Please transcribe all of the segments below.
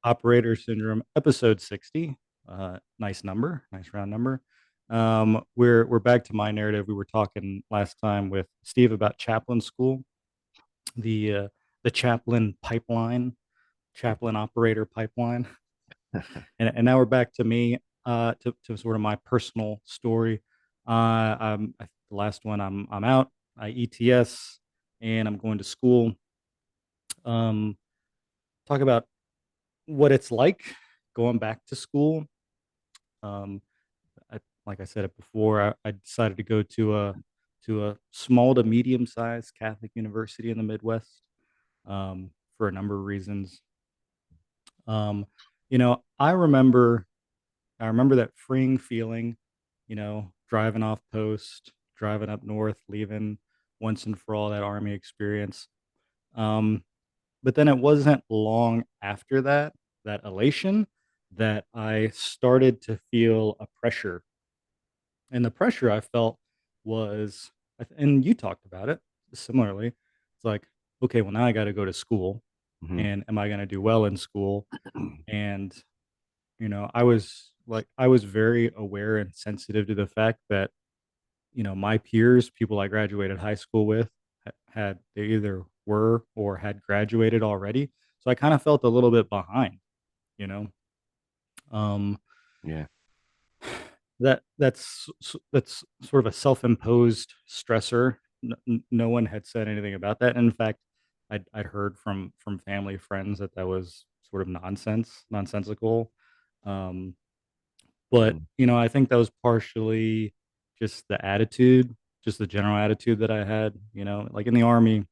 Operator Syndrome, episode 60. Nice number, nice round number. We're back to my narrative. We were talking last time with Steve about chaplain school, the uh, the chaplain pipeline, chaplain operator pipeline, and now we're back to me, to sort of my personal story. The last one, I'm out. I ETS, and I'm going to school. Um, Talk about what it's like going back to school. Um, like I said it before, I decided to go to a small to medium sized Catholic university in the Midwest, for a number of reasons. Um, I remember that freeing feeling, driving off post, driving up north, leaving once and for all that army experience. Um, but then it wasn't long after that, that elation, that I started to feel a pressure. And the pressure I felt was, and you talked about it similarly. It's like, okay, well, now I got to go to school, Mhm. and am I going to do well in school? And, I was very aware and sensitive to the fact that, my peers, people I graduated high school with, they either were or had graduated already. So I kind of felt a little bit behind, you know. Um, Yeah. that's sort of a self-imposed stressor. No one had said anything about that. In fact, I'd heard from family friends that that was sort of nonsensical. Um, but Mhm. I think that was partially just the attitude, just the general attitude that I had. Like in the army,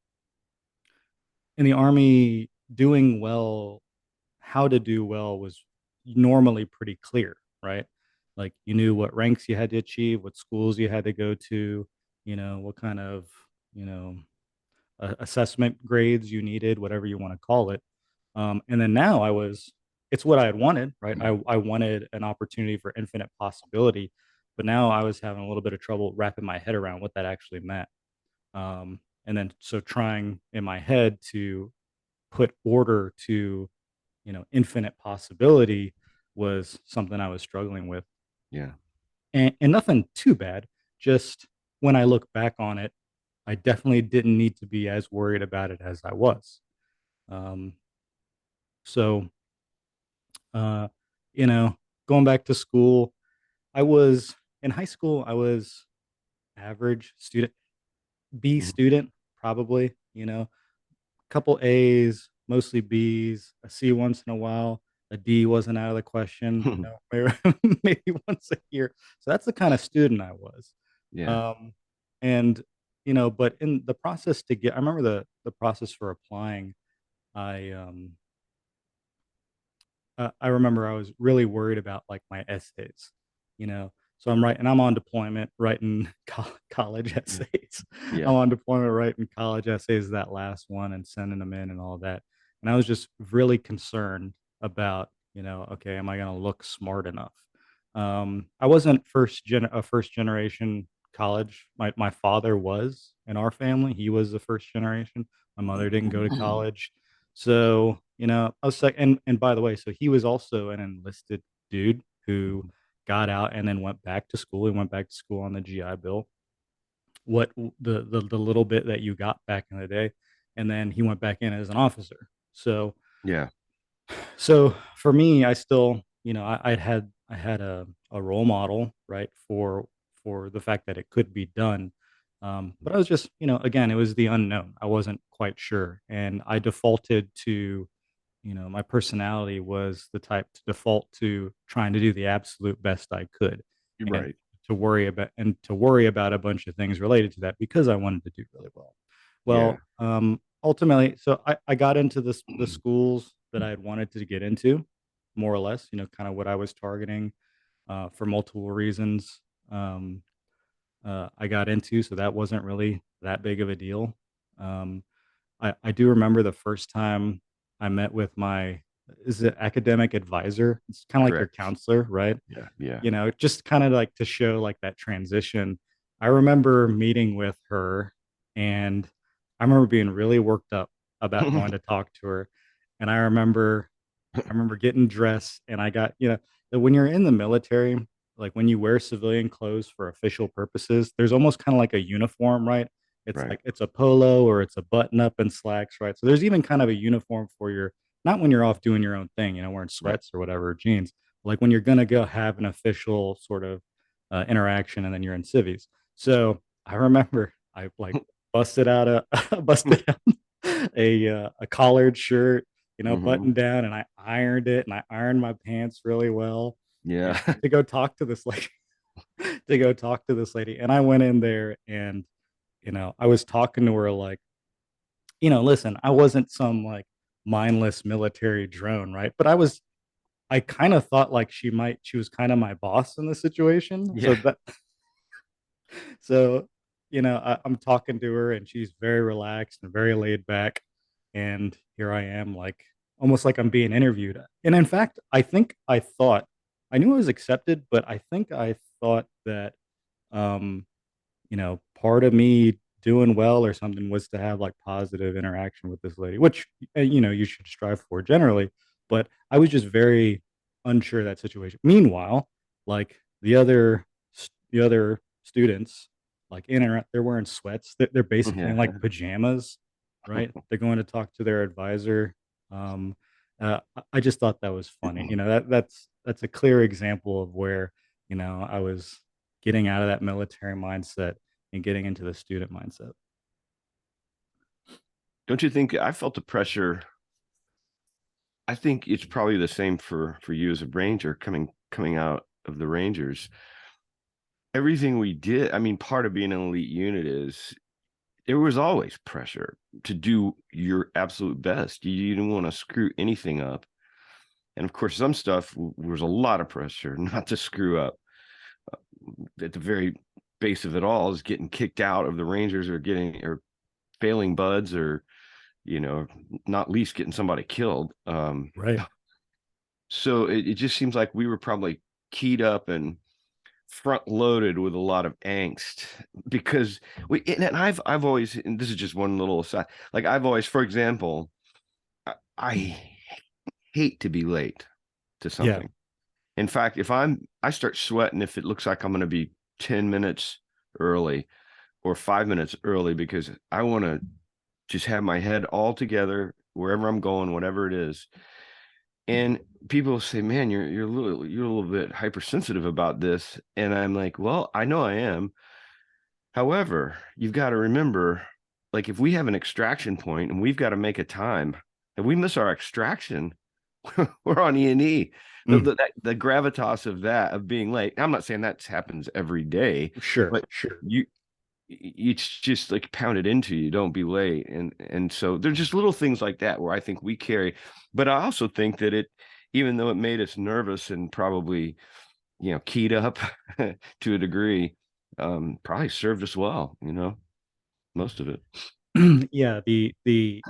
doing well, how to do well was normally pretty clear, right? Like you knew what ranks you had to achieve, what schools you had to go to, what kind of, you know, assessment grades you needed, whatever you want to call it. And then now it's what I had wanted, right? I wanted an opportunity for infinite possibility, but now I was having a little bit of trouble wrapping my head around what that actually meant. And then so trying in my head to put order to infinite possibility was something I was struggling with. Yeah. And nothing too bad. Just when I look back on it, I definitely didn't need to be as worried about it as I was. Um, so, uh, you know, Going back to school, I was in high school, I was average student, B Mhm. student, probably, couple A's, mostly B's, a C once in a while. A D wasn't out of the question, maybe, maybe once a year. So that's the kind of student I was. Yeah. Um, and but in the process I remember the process for applying. I I remember I was really worried about like my essays, you know. So I'm on deployment writing college Yeah. essays. Yeah. I'm on deployment writing college essays, that last one, and sending them in and all that. And I was just really concerned about, okay, am I going to look smart enough? I wasn't a first generation college. My father was in our family. He was the first generation. My mother didn't go to college. So, I was like, and by the way, so he was also an enlisted dude who Mhm. got out and then went back to school. He went back to school on the GI Bill. The little bit that you got back in the day, and then he went back in as an officer. Yeah. So for me, I still, I had a role model, right, for the fact that it could be done. But I was just, again, it was the unknown. I wasn't quite sure, and I defaulted to, my personality was the type to default to trying to do the absolute best I could, You're and right. to worry about a bunch of things related to that because I wanted to do really well. Yeah. Ultimately, so I got into the schools that I had wanted to get into, more or less, kind of what I was targeting, for multiple reasons. Um, I got into, so that wasn't really that big of a deal. Um, I do remember the first time I met with my is it academic advisor? It's kind of like your Correct. counselor, right? Yeah. Yeah. Just kind of like to show like that transition. I remember meeting with her, and I remember being really worked up about going to talk to her. And I remember I remember getting dressed, and I got, that when you're in the military, like when you wear civilian clothes for official purposes, there's almost kind of like a uniform, right? It's Right. like it's a polo or it's a button up and slacks, right? So there's even kind of a uniform for your, not when you're off doing your own thing, wearing Right. sweats or whatever, or jeans, like when you're gonna go have an official sort of interaction, and then you're in civies. So I remember I like busted out a busted out a collared shirt, Hmm. buttoned down, and I ironed it, and I ironed my pants really well, Yeah. and to go talk to this lady, to go talk to this lady. And I went in there, and I was talking to her like, listen, I wasn't some like mindless military drone, right? But I kind of thought like she was kind of my boss in the situation. Yeah. So, I'm talking to her, and she's very relaxed and very laid back. And here I am, like almost like I'm being interviewed. And in fact, I knew I was accepted, but I think I thought that, um, part of me doing well or something was to have like positive interaction with this lady, which, you should strive for generally. But I was just very unsure of that situation. Meanwhile, like the other students, like in and around, they're wearing sweats. They're basically in Yeah. like pajamas, right? They're going to talk to their advisor. Um, I just thought that was funny. That's a clear example of where, I was getting out of that military mindset and getting into the student mindset. Don't you think I felt the pressure? I think it's probably the same for you as a ranger coming out of the Rangers. Everything we did, I mean, part of being an elite unit is there was always pressure to do your absolute best. You didn't want to screw anything up. And of course, some stuff was a lot of pressure not to screw up. At the very base of it all is getting kicked out of the Rangers or failing buds or, you know, not least getting somebody killed. Right. So it just seems like we were probably keyed up and front loaded with a lot of angst because and I've always, and this is just one little aside, like I've always, for example, I hate to be late to Yeah. something. In fact, if I start sweating if it looks like I'm going to be 10 minutes early or 5 minutes early because I want to just have my head all together wherever I'm going, whatever it is. And people say, "Man, you're a little bit hypersensitive about this." And I'm like, "Well, I know I am. However, you've got to remember, like if we have an extraction point and we've got to make a time, and we miss our extraction, we're on E&E. Mm, The gravitas of that of being late. I'm not saying that happens every day, sure. but Sure. you it's just like pounded into you, don't be late. And so there's just little things like that where I think we carry. But I also think that it, even though it made us nervous and probably, keyed up to a degree, probably served us well, most of it. Yeah. The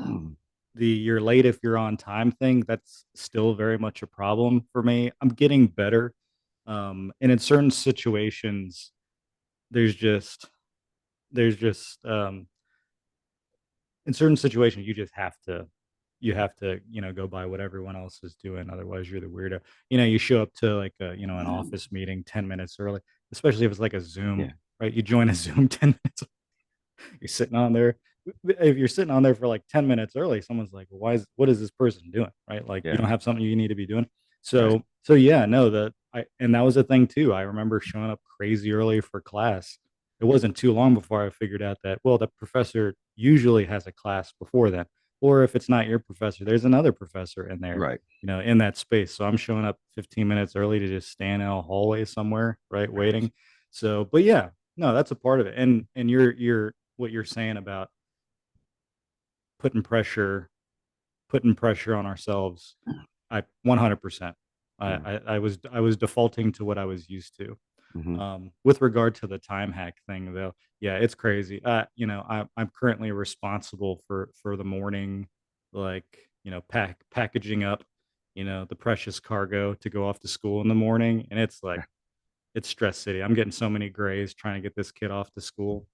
you're late if you're on time thing, that's still very much a problem for me. I'm getting better. And in certain situations, there's just there's just in certain situations you have to, go by what everyone else is doing. Otherwise you're the weirdo. You show up to like an office meeting 10 minutes early, especially if it's like a Zoom, Yeah. right? You join a Zoom 10 minutes, you're sitting on there. If you're sitting on there for like 10 minutes early, someone's like, well, what is this person doing? Right? Like you Yeah. don't have something you need to be doing. Right. So yeah, no, and that was a thing too. I remember showing up crazy early for class. It wasn't too long before I figured out that, well, the professor usually has a class before then. Or if it's not your professor, there's another professor in there, Right. in that space. So I'm showing up 15 minutes early to just stand in a hallway somewhere, right, Right. waiting. So, but yeah, no, that's a part of it. And you're what you're saying about putting pressure putting pressure on ourselves. I 100%. Yeah. I was defaulting to what I was used to. Hmm. With regard to the time hack thing, though, yeah, it's crazy. I'm currently responsible for the morning, like, packaging up, the precious cargo to go off to school in the morning, and it's like it's stress city. I'm getting so many grays trying to get this kid off to school.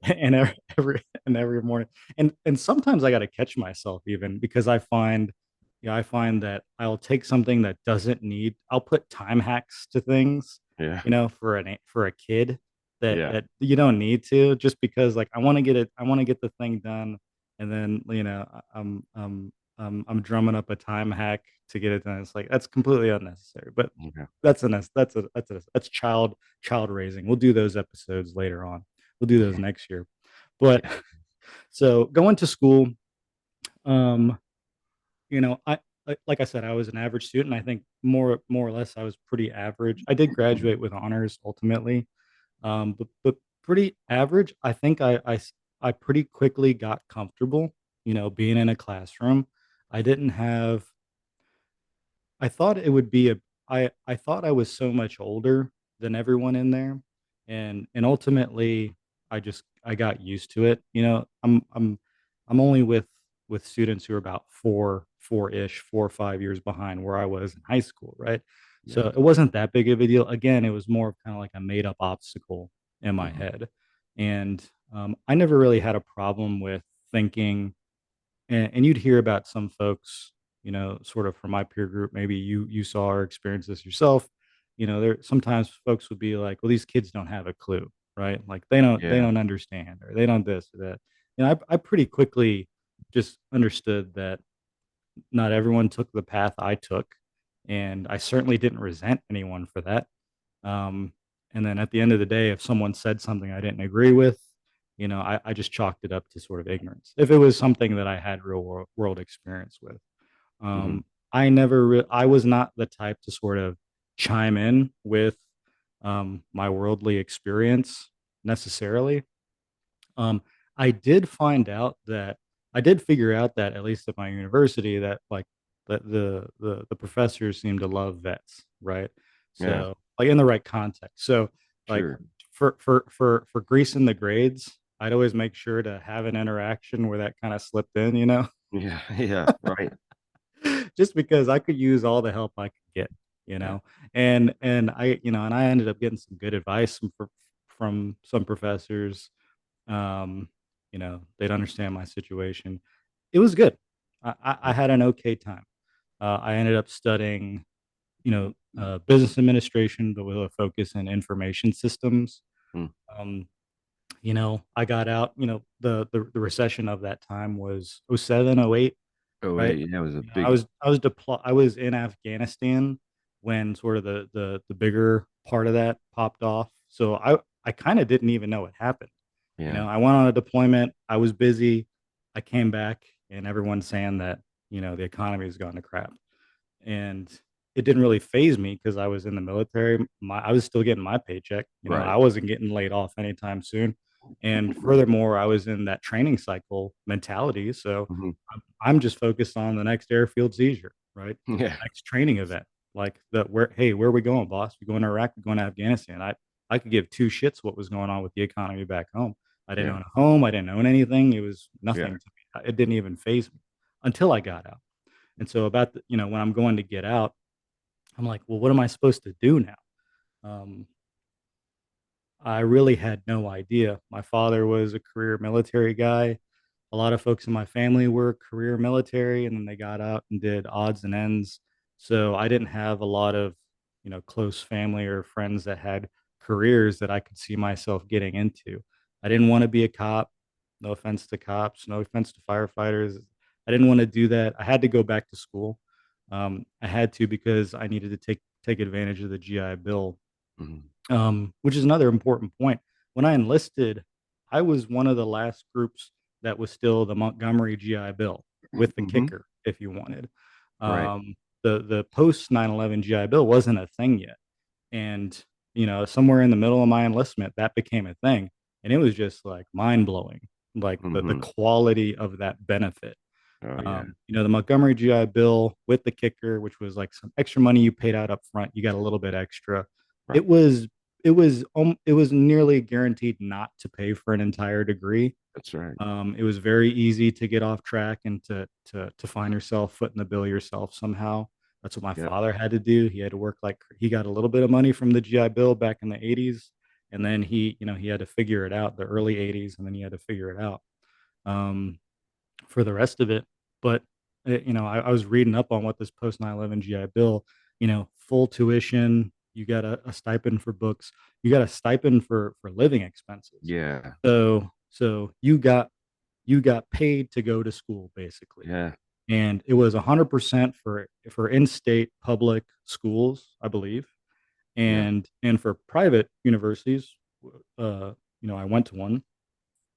And every morning, and sometimes I got to catch myself even because I find Yeah, I find that I'll take something that doesn't need, I'll put time hacks to things, Yeah. for a kid that Yeah. that you don't need to, just because like I want to get the thing done, and then I'm drumming up a time hack to get it done. It's like that's completely unnecessary. But Okay. that's child raising. We'll do those episodes later on. We'll do those next year. But Yeah. so going to school, um, like I said, I was an average student. I think more or less I was pretty average. I did Mhm. graduate with honors ultimately, but pretty average. I think I pretty quickly got comfortable, being in a classroom. I didn't have. I thought it would be a. I thought I was so much older than everyone in there, and ultimately I got used to it. I'm only with students who are about four-ish, 4 or 5 years behind where I was in high school, right? So Yeah. it wasn't that big of a deal. Again, it was more of kind of like a made up obstacle in my Mhm. head. And I never really had a problem with thinking, and you'd hear about some folks, sort of from my peer group, maybe you saw or experienced this yourself. There sometimes folks would be like, "Well, these kids don't have a clue, right? Like they Yeah. don't understand, or they don't this or that." I pretty quickly just understood that not everyone took the path I took, and I certainly didn't resent anyone for that. Um, and then at the end of the day, if someone said something I didn't agree with, I just chalked it up to sort of ignorance. If it was something that I had real world experience with, Mhm. um, I was not the type to sort of chime in with my worldly experience necessarily. Um, I did find out that I did figure out that, at least at my university, that like the professors seem to love vets, right? Yeah. So like in the right context. So like Sure. for greasing the grades, I'd always make sure to have an interaction where that kind of slipped in, Yeah. Yeah. Right. just because I could use all the help I could get, you Yeah. know, and I ended up getting some good advice from some professors. um, they'd understand my situation. It was good. I Yeah. had an okay time. I ended up studying, business administration, but with a focus in information systems. Mm. Um, I got out. The recession of that time was '07, '08, Oh, right? yeah. It was a I big. was in Afghanistan when sort of the bigger part of that popped off. So I kind of didn't even know what happened. Yeah. I went on a deployment. I was busy. I came back, and everyone's saying that the economy has gone to crap, and it didn't really phase me because I was in the military. I was still getting my paycheck. Right. I wasn't getting laid off anytime soon. And furthermore, I was in that training cycle mentality. So Mhm. I'm just focused on the next airfield seizure, right? Yeah. Next training event. Like where are we going, boss? We going to Iraq, we going to Afghanistan. I could give two shits what was going on with the economy back home. I didn't Yeah. own a home, I didn't own anything. It was Yeah. nothing to me. It didn't even phase me until I got out. And so when I'm going to get out, I'm like, well, what am I supposed to do now? Um, I really had no idea. My father was a career military guy. A lot of folks in my family were career military, and then they got out and did odds and ends. So I didn't have a lot of, close family or friends that had careers that I could see myself getting into. I didn't want to be a cop. No offense to cops, no offense to firefighters. I didn't want to do that. I had to go back to school. I had to because I needed to take advantage of the GI Bill, Mhm. which is another important point. When I enlisted, I was one of the last groups that was still the Montgomery GI Bill with the Mhm. kicker, if you wanted. Right. The post 9/11 GI Bill wasn't a thing yet, and somewhere in the middle of my enlistment, that became a thing, and it was just like mind blowing, like the Mhm. quality of that benefit. Oh, yeah. The Montgomery GI Bill with the kicker, which was like some extra money you paid out up front, you got a little bit extra. Right. It was nearly guaranteed not to pay for an entire degree. That's right. It was very easy to get off track and to find yourself footing the bill yourself somehow. That's what my Yep. father had to do. He had to work like he got a little bit of money from the GI Bill back in the '80s, and then he had to figure it out the early '80s, and then he had to figure it out. Um, for the rest of it. But I was reading up on what this post 9/11 GI Bill, full tuition, you got a stipend for books, you got a stipend for living expenses. Yeah. So you got paid to go to school basically, Yeah. and it was 100% for in-state public schools, I believe, Yeah. and for private universities. I went to one.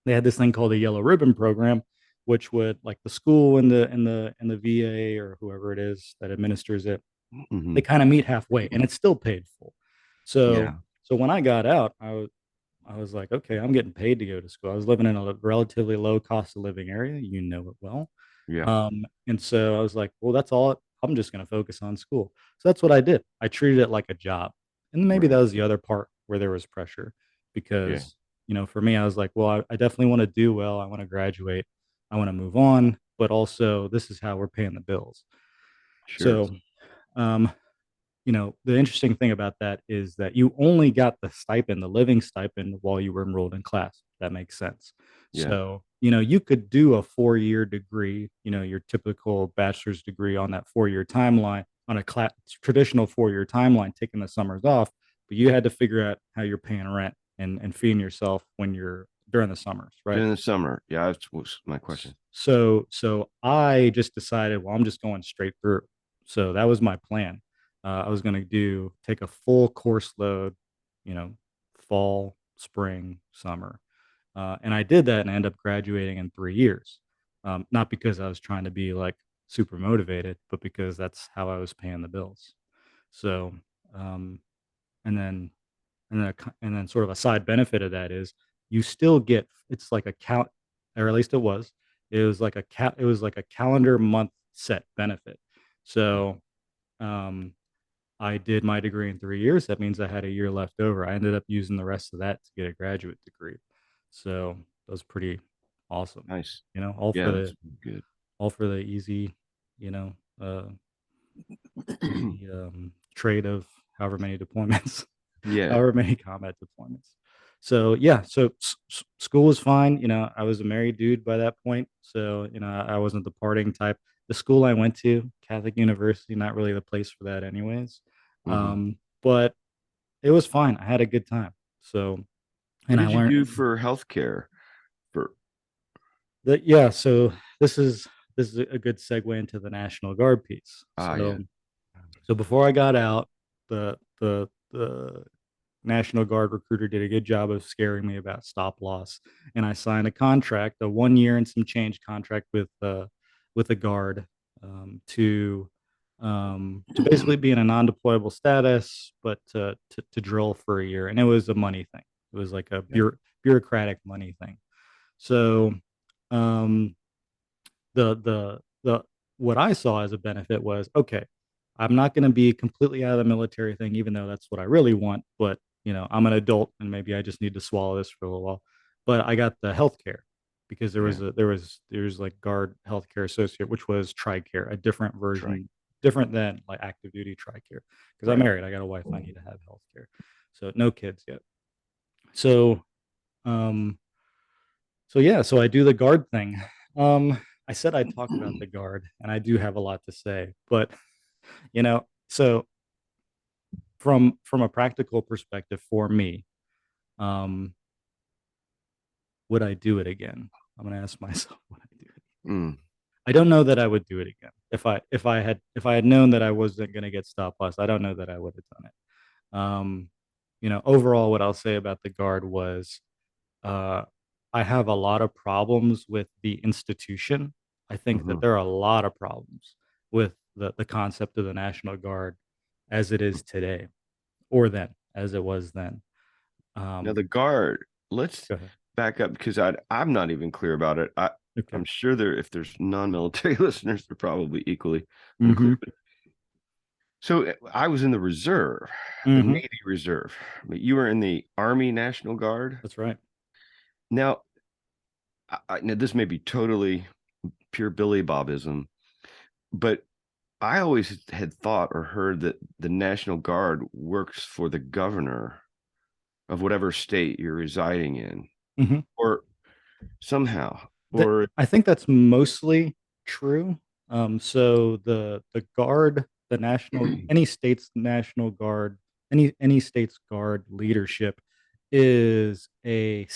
They had this thing called a yellow ribbon program, which would, like, the school and the VA or whoever it is that administers it, Hmm. they kind of meet halfway, and it's still paid full. So Yeah. so when I got out, I was like, okay, I'm getting paid to go to school. I was living in a relatively low cost of living area. You know it well. Yeah. And so I was like, well, that's all. I'm just going to focus on school. So that's what I did. I treated it like a job. And maybe that Right. was the other part where there was pressure Yeah. because, for me, I was like, well, I definitely want to do well. I want to graduate. I want to move on. But also, this is how we're paying the bills. Sure. So, um, the interesting thing about that is that you only got the stipend, the living stipend, while you were enrolled in class. That makes sense. Yeah. So, you could do a 4-year degree, your typical bachelor's degree on that 4-year timeline, on a traditional 4-year timeline, taking the summers off, but you had to figure out how you're paying rent and feeding yourself when you're during the summers, right? During the summer. Yeah. That was my question. So I just decided, well, I'm just going straight through. So that was my plan. I was going to take a full course load, you know, fall, spring, summer. And I did that and I ended up graduating in 3 years. Not because I was trying to be like super motivated, but because that's how I was paying the bills. So, um, and then and then sort of a side benefit of that is you still get, it's like a count, or at least it was like a calendar month set benefit. So um I did my degree in 3 years. That means I had a year left over. I ended up using the rest of that to get a graduate degree. So that was pretty awesome. Nice. All for Yeah. the That's good. easy, you know uh easy trade of however many deployments. Yeah. However many combat deployments. So yeah, so school was fine. I was a married dude by that point, so I wasn't the partying type. The school I went to, Catholic University, not really the place for that, anyways. Hmm. But it was fine. I had a good time. So, What and I did you learned do for healthcare? For that. Yeah, so this is a good segue into the National Guard piece. yeah. So before I got out, the National Guard recruiter did a good job of scaring me about stop loss, and I signed a contract, a 1 year and some change contract with the Guard, to basically be in a non-deployable status, but to drill for a year, and it was a money thing. It was like a Yeah. bureaucratic money thing. So um, the what I saw as a benefit was, okay, I'm not going to be completely out of the military thing, even though that's what I really want. But I'm an adult, and maybe I just need to swallow this for a little while. But I got the healthcare because Yeah. there's like Guard Healthcare Associate, which was TRICARE, a different Try. version, different than like active duty TRICARE. Because I'm Right. married, I got a wife, I need to have healthcare. So no kids yet. So um so I do the Guard thing. I said I'd talk about the Guard, and I do have a lot to say, but so from a practical perspective for me, um, would I do it again? I'm gonna ask myself, would I do it? Mm. I don't know that I would do it again. If I had known that I wasn't gonna get stop loss, I don't know that I would have done it. Overall, what I'll say about the Guard was, uh, I have a lot of problems with the institution. I think that Hmm. there are a lot of problems with the concept of the National Guard as it is today, or then, as it was then. Now Um, the guard. Let's Go ahead. back up because I'm not even clear about it. Okay. I'm sure if there's non-military listeners, they're probably equally unclear. Mm-hmm. So I was in the reserve, the Mm-hmm. Navy Reserve. But you were in the Army National Guard. That's right. Now, now this may be totally pure Billy Bobism, but I always had thought or heard that the National Guard works for the governor of whatever state you're residing in, Mm-hmm. or somehow, That or I think that's mostly true. So the guard, the national, any state's national guard, any state's guard leadership is a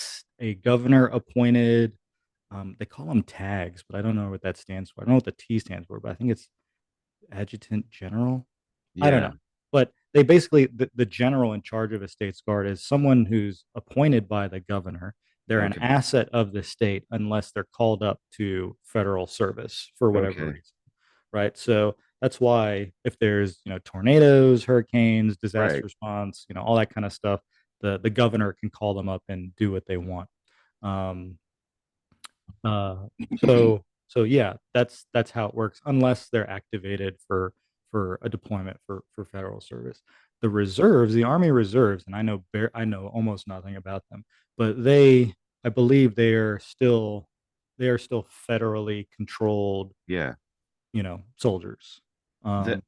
governor appointed. They call them tags, but I don't know what that stands for. I don't know what the T stands for, but I think it's adjutant general. I don't Yeah. know. But they basically, the general in charge of a state's guard is someone who's appointed by the governor. They're an Okay. asset of the state unless they're called up to federal service for whatever Okay. reason, right? So that's why if there's, tornadoes, hurricanes, disaster Right. response, all that kind of stuff, the governor can call them up and do what they want. Um, uh, so yeah, that's how it works, unless they're activated for a deployment for federal service. The reserves, the Army Reserves, and I know almost nothing about them, but I believe they are still federally controlled, Yeah. soldiers. That Um,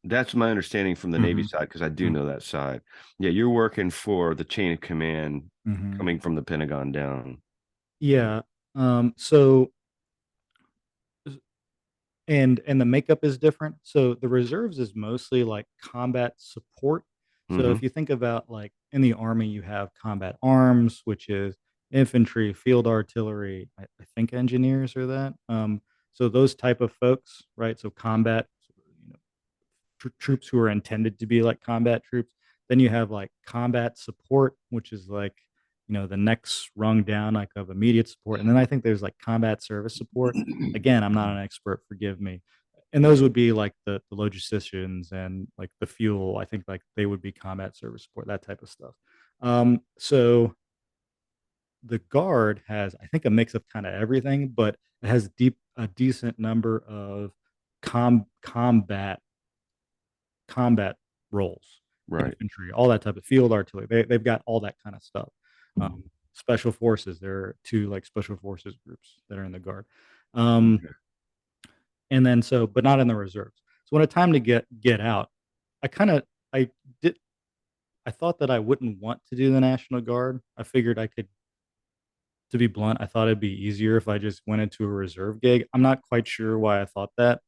that's my understanding from the Navy mhm, side because I do mhm, know that side. Yeah, you're working for the chain of command mhm. coming from the Pentagon down. Yeah. So and the makeup is different. So the reserves is mostly like combat support. So Hmm. if you think about like in the army, you have combat arms, which is infantry, field artillery. I think engineers are that. So those type of folks, right? So combat, troops who are intended to be like combat troops. Then you have like combat support, which is like, the next rung down like of immediate support. And then I think there's like combat service support. Again, I'm not an expert, forgive me. And those would be like the logisticians and like the fuel. I think like they would be combat service support, that type of stuff. So the guard has, I think, a mix of kind of everything, but it has a decent number of combat roles, Right. infantry, all that type of field artillery. They've got all that kind of stuff. Special forces. There are two like special forces groups that are in the guard. Um, Okay. and then but not in the reserves. So when it's time to get out, I kind of I did I thought that I wouldn't want to do the National Guard. I figured I could, to be blunt, I thought it'd be easier if I just went into a reserve gig. I'm not quite sure why I thought that.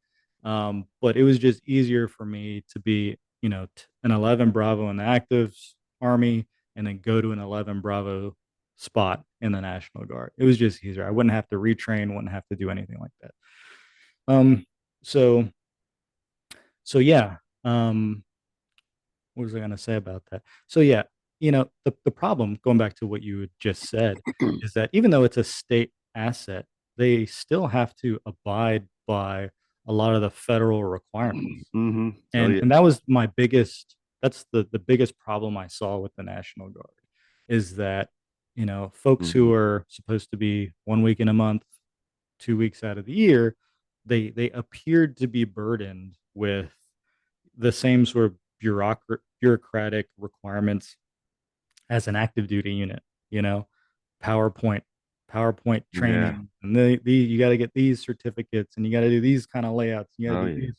But it was just easier for me to be, an 11 Bravo in the active army and then go to an 11 Bravo spot in the National Guard. It was just easier. I wouldn't have to retrain, wouldn't have to do anything like that. Um, so, so yeah. Um, what was I going to say about that? So yeah, the problem, going back to what you had just said, is that even though it's a state asset, they still have to abide by a lot of the federal requirements. Hmm. Oh And yeah. that was my biggest, that's the biggest problem I saw with the National Guard, is that, folks who Hmm. are supposed to be 1 week in a month, 2 weeks out of the year, they appeared to be burdened with the same sort of bureaucratic requirements as an active duty unit, you know, PowerPoint, PowerPoint Yeah. training, and you got to get these certificates, and you got to do these kind of layouts, you got Oh to do yeah. these.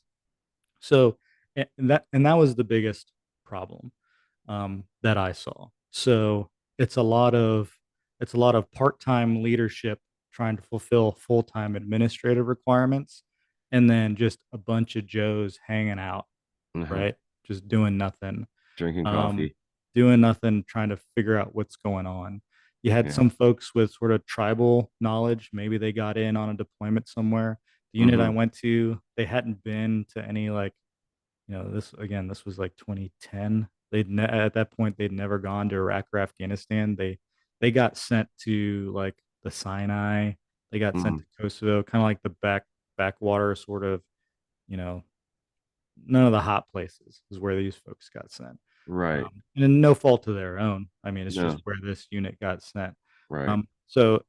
So, and that was the biggest problem, that I saw. So it's a lot of part-time leadership trying to fulfill full-time administrative requirements, and then just a bunch of Joes hanging out, Uh-huh. right? Just doing nothing, Drinking um, coffee. trying to figure out what's going on. You had Yeah. some folks with sort of tribal knowledge. Maybe they got in on a deployment somewhere. The unit I Hmm. went to, they hadn't been to any like, this was like 2010. At that point they'd never gone to Iraq or Afghanistan. They got sent to like the Sinai. They got sent Hmm. to Kosovo, kind of like the backwater sort of, you know, none of the hot places is where these folks got sent. Right. And no fault of their own. I mean, it's just No. where this unit got sent. Right. So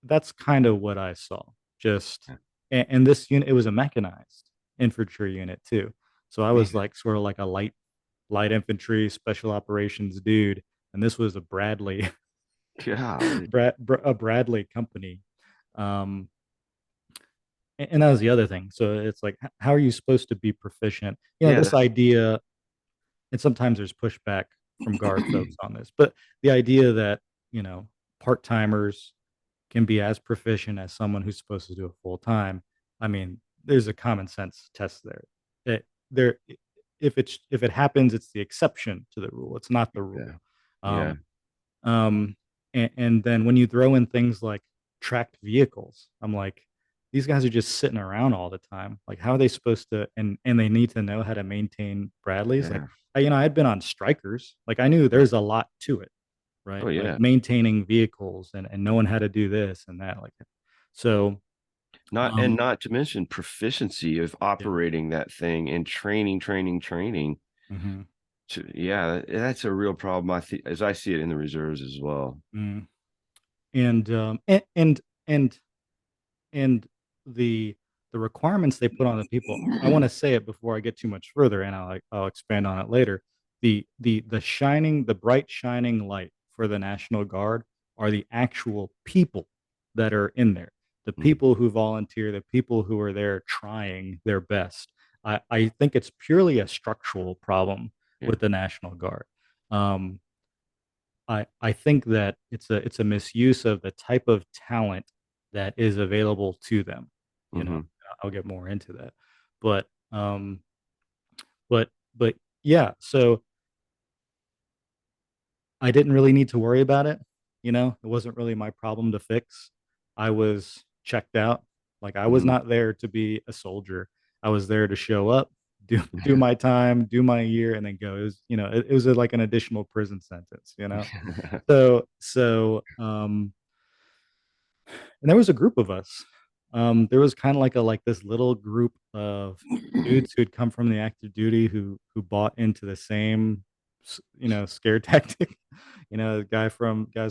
that's kind of what I saw. Just Yeah. and this unit, it was a mechanized infantry unit too. So I was Man. like sort of like a light infantry special operations dude, and this was a Bradley Golly. a Bradley company. Um, and that was the other thing. So it's like, how are you supposed to be proficient? Yeah. This idea, and sometimes there's pushback from guard folks on this, but the idea that, part timers can be as proficient as someone who's supposed to do it full time. I mean, there's a common sense test there. There, if it happens, it's the exception to the rule. It's not the Yeah. rule. Yeah. Um, and then when you throw in things like tracked vehicles, I'm like, these guys are just sitting around all the time. Like, how are they supposed to? And they need to know how to maintain Bradleys. Like, Yeah. I had been on strikers. Like, I knew Right. there's a lot to it, right? Oh Like yeah. maintaining vehicles and knowing how to do this and that. Like, so, Not to mention proficiency of yeah. operating that thing and training. Hmm. Yeah, that's a real problem. I think, as I see it in the reserves as well. Mm. And and the the requirements they put on the people, I want to say it before I get too much further, and I'll expand on it later. The bright shining light for the National Guard are the actual people that are in there, the Mm, people who volunteer, the people who are there trying their best. I think it's purely a structural problem yeah. with the National Guard. um, I think that it's a misuse of the type of talent that is available to them. You know, Hmm. I'll get more into that, but but yeah. So I didn't really need to worry about it. You know, it wasn't really my problem to fix. I was checked out. Like I was Hmm. not there to be a soldier. I was there to show up, do my time, do my year, and then go. It was like an additional prison sentence. And there was a group of us. There was kind of like this little group of dudes who had come from the active duty who bought into the same scare tactic. Guys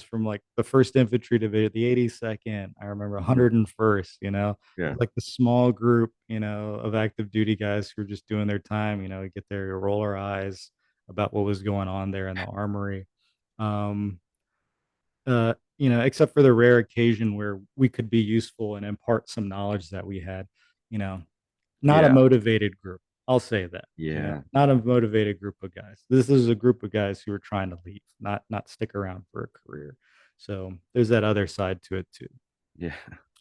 from like the first infantry division, the 82nd, I remember Hmm. 101st. Yeah. Like the small group of active duty guys who were just doing their time. Get there, roll our eyes about what was going on there in the armory. um except for the rare occasion where we could be useful and impart some knowledge that we had, you know, not a Yeah. motivated group. I'll say that, Yeah. not a motivated group of guys. This is a group of guys who are trying to leave, not stick around for a career. So there's that other side to it too. Yeah.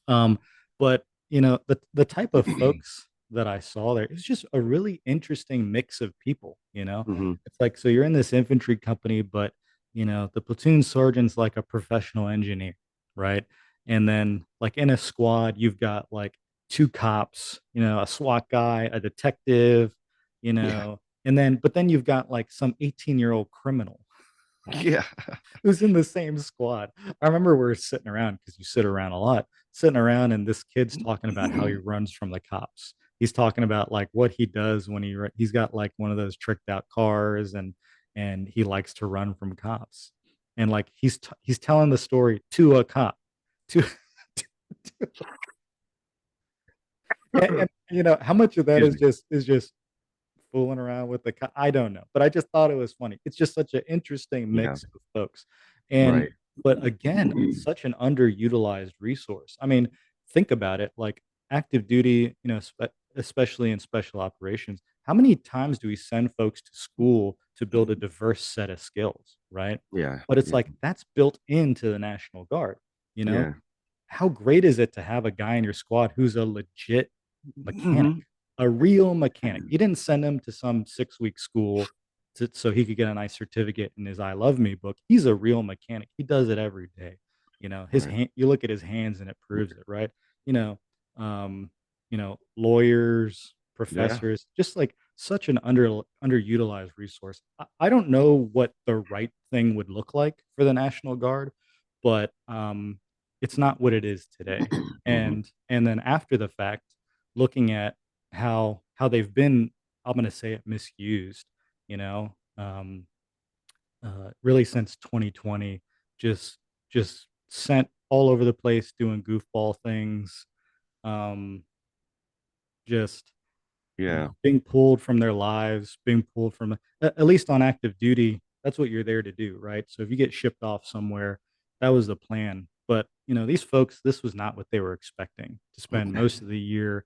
Um, but the type of folks that I saw there is just a really interesting mix of people. Hmm. It's like, so you're in this infantry company, but the platoon sergeant's like a professional engineer, right? And then like in a squad, you've got like two cops, a SWAT guy, a detective, Yeah. but then you've got like some 18-year-old criminal Yeah. who's in the same squad. I remember we are sitting around because you sit around a lot, sitting around, and this kid's talking about how he runs from the cops. He's talking about like what he does when he's got like one of those tricked out cars, and he likes to run from cops. And like he's telling the story to a cop, to, and how much of that Excuse is me. just fooling around with I don't know, but I just thought it was funny. It's just such an interesting Yeah. mix of folks. And Right. but again, such an underutilized resource. I mean, think about it, like active duty, especially in special operations. How many times do we send folks to school to build a diverse set of skills, right? Yeah. But it's Yeah. like that's built into the National Guard, you know? Yeah. How great is it to have a guy in your squad who's a legit mechanic, Hmm. a real mechanic? You didn't send him to some 6-week school so he could get a nice certificate in his I Love Me book. He's a real mechanic. He does it every day. His Right. hand, you look at his hands and it proves it, right? You know, um, lawyers, Yeah. professors, just like such an underutilized resource. I don't know what the right thing would look like for the National Guard, but it's not what it is today. Hmm. And then after the fact, looking at how they've been, I'm going to say it, misused, you know, um, really since 2020, just just sent all over the place doing goofball things, um, just Yeah. being pulled from their lives, being pulled from at least on active duty. That's what you're there to do, right? So if you get shipped off somewhere, that was the plan. But these folks, this was not what they were expecting, to spend most of the year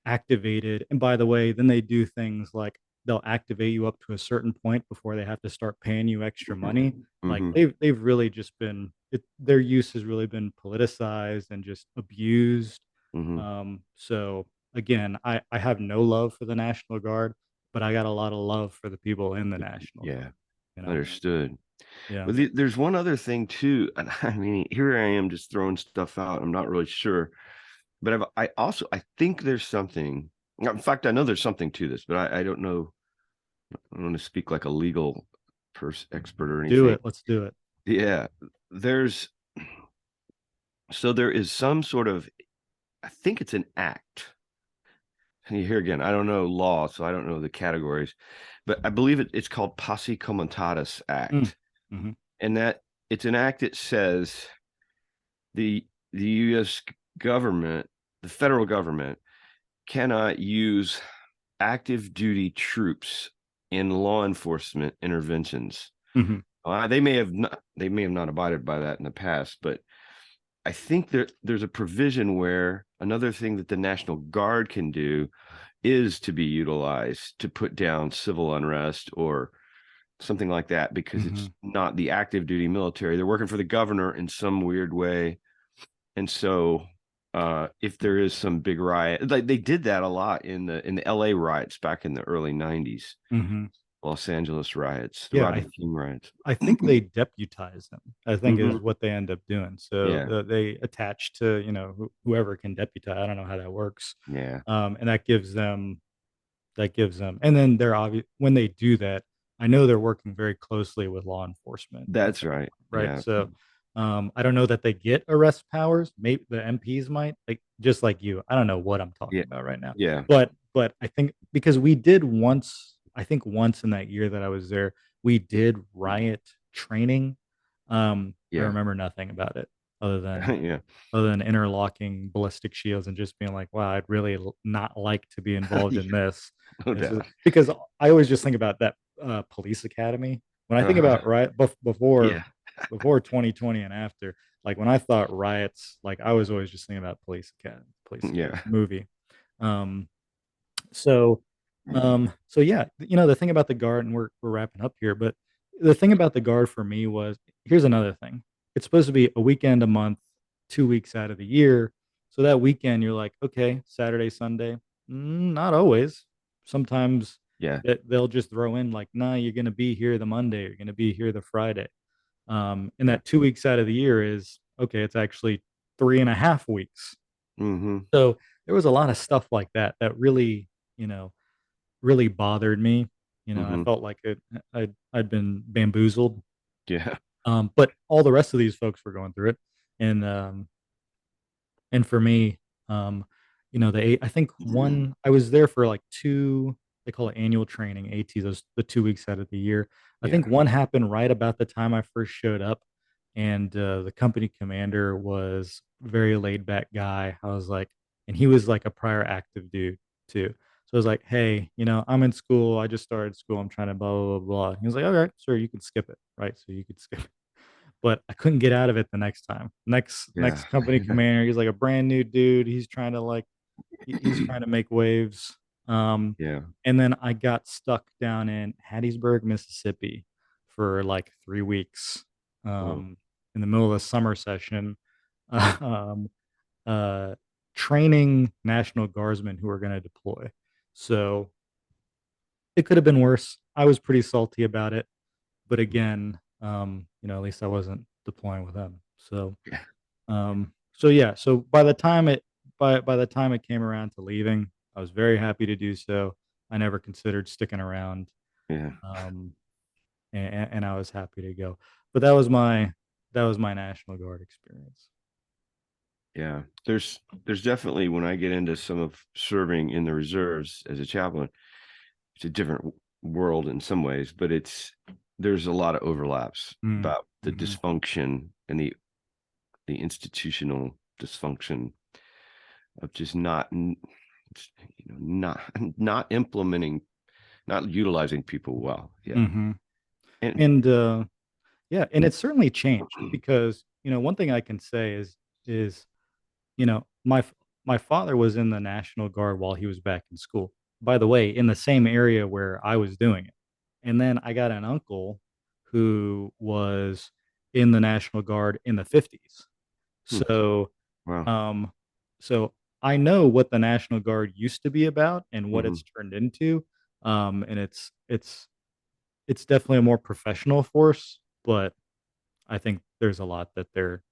activated. And by the way, then they do things like they'll activate you up to a certain point before they have to start paying you extra money. Like Hmm. they've really just been their use has really been politicized and just abused. Hmm. So again, I have no love for the National Guard, but I got a lot of love for the people in the National Yeah, Guard, you know? understood. Yeah. But there's one other thing too, and I mean, here I am just throwing stuff out. I'm not really sure, but I also I think there's something. In fact, I know there's something to this, but I don't know. I don't want to speak like a legal expert or Do anything. it. Let's do it. Yeah, there's so there is some sort of, I think it's an act. And here again, I don't know law, so I don't know the categories, but I believe it's called Posse Comitatus Mm. Act, Hmm. and that it's an act that says the U.S. government, the federal government, cannot use active duty troops in law enforcement interventions. Hmm. They may have not abided by that in the past, but I think there's a provision where another thing that the National Guard can do is to be utilized to put down civil unrest or something like that, because Hmm. it's not the active duty military. They're working for the governor in some weird way. And so if there is some big riot, like they did that a lot in the LA riots back in the early 90s, Hmm. Los Angeles riots, the Yeah. Rodney King riots. I think they deputize them. I think Hmm. is what they end up doing. So Yeah. they attach to, whoever can deputize. I don't know how that works. Yeah. And that gives them, and then they're obvious when they do that. I know they're working very closely with law enforcement at That's that right. point, right? Yeah. So I don't know that they get arrest powers. Maybe the MPs might, like just like you. I don't know what I'm Yeah. talking about right now, Yeah. but I think because we did once, I think once in that year that I was there, we did riot training. I Yeah. remember nothing about it other than Yeah. interlocking ballistic shields and just being like, wow, I'd really not like to be involved in Yeah. this. No It's just, doubt. because I always just think about that police academy. When I think Uh-huh. about before Yeah. 2020 and after, like when I thought riots, like I was always just thinking about police academy Yeah. movie. Um, so, so yeah, the thing about the guard, and we're wrapping up here, but the thing about the guard for me was, here's another thing. It's supposed to be a weekend a month, 2 weeks out of the year. So that weekend, you're like, okay, Saturday, Sunday. Not always. Sometimes Yeah. they'll just throw in like, nah, you're gonna be here the Monday, you're gonna be here the Friday. And Yeah. that 2 weeks out of the year is okay. It's actually 3.5 weeks. Hmm. So there was a lot of stuff like that that really, you know, really bothered me. I Hmm. felt like I'd been bamboozled. Yeah. But all the rest of these folks were going through it, and for me, um, I think one I was there for like two. They call it annual training, AT. Those the 2 weeks out of the year. I Yeah. think one happened right about the time I first showed up, and the company commander was a very laid back guy. I was like, and he was like a prior active dude too. So I was like, hey, I'm in school. I just started school. I'm trying to blah blah blah blah. He was like, all right, sir, you can skip it, right? So you could skip it, but I couldn't get out of it the next time. Yeah. Next company commander, he's like a brand new dude. He's trying to he's trying to make waves. Um, Yeah. and then I got stuck down in Hattiesburg, Mississippi for like 3 weeks, Oh, um, in the middle of the summer session, um, uh, training National Guardsmen who are going to deploy. So it could have been worse. I was pretty salty about it, but again, at least I wasn't deploying with them. So, yeah. so yeah. So by the time it came around to leaving, I was very happy to do so. I never considered sticking around, Yeah. um, and I was happy to go. But that was my National Guard experience. Yeah. There's definitely, when I get into some of serving in the reserves as a chaplain, it's a different world in some ways, but there's a lot of overlaps Mm, about the mm-hmm, dysfunction and the institutional dysfunction of just not not implementing, not utilizing people well. Yeah. mm-hmm. And And yeah, and it's certainly changed because one thing I can say is You know, my f my father was in the National Guard while he was back in school. By the way, in the same area where I was doing it. And then I got an uncle who was in the National Guard in the '50s. hmm, So, wow. um, so I know what the National Guard used to be about and what Hmm. it's turned into. And it's definitely a more professional force, but I think there's a lot that they're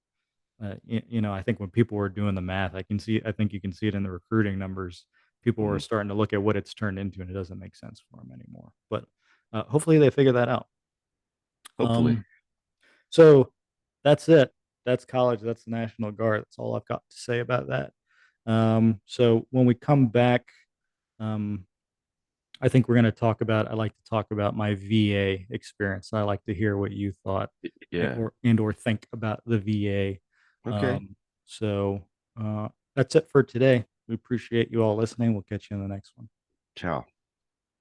I think when people were doing the math, I think you can see it in the recruiting numbers. People were Hmm. starting to look at what it's turned into, and it doesn't make sense for them anymore. But hopefully they figure that out. Hopefully. Um, so that's it. That's college. That's the National Guard. That's all I've got to say about that. So when we come back, um, I think we're going to talk about. I like to talk about my VA experience. I like to hear what you thought Yeah. or think about the VA. Okay. Um, so that's it for today. We appreciate you all listening. We'll catch you in the next one. Ciao.